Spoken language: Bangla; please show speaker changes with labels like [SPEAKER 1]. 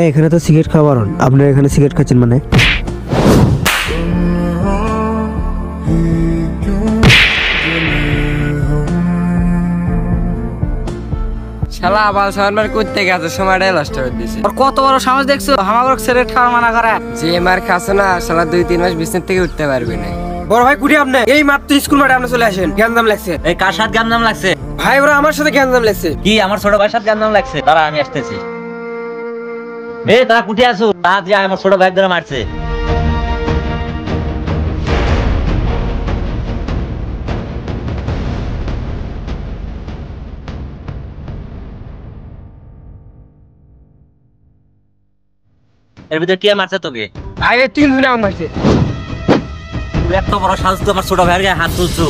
[SPEAKER 1] এখানে তো সিগারেট খাওয়া বারণ, আপনারা এখানে সিগারেট খাচ্ছেন মানে?
[SPEAKER 2] শালা আবার সালমান করতে গেছে সময়টাই নষ্ট করে দিছে।
[SPEAKER 3] আর কত বড় সাহস দেখছো আমাকে সিগারেট খাওয়া মানা করে।
[SPEAKER 2] যে মার খাচ্ছে না শালা 2-3 মাস বিছানা থেকে উঠতে পারবে না।
[SPEAKER 3] বড় ভাই কুটি আপনি এই মাত্র স্কুল মাঠে আপনি চলে আসেন, জ্ঞানদাম লাগছে।
[SPEAKER 4] এই কার সাথে জ্ঞানদাম লাগছে?
[SPEAKER 3] ভাই ওরা আমার সাথে জ্ঞানদাম লাগছে।
[SPEAKER 4] কি আমার ছোট ভাইয়ের সাথে জ্ঞানদাম লাগছে? তারা আমি আসতেছি। তারা কুটি আসো, তারা যে আমার ছোট ভাই ধরে মারছে। এর ভিতরে কে মারছে তোকে?
[SPEAKER 3] ভাই 3 দিন আমার মারছে।
[SPEAKER 4] এত বড় সাহস তো আমার ছোট ভাইয়ের গায়ে হাত তুলছো?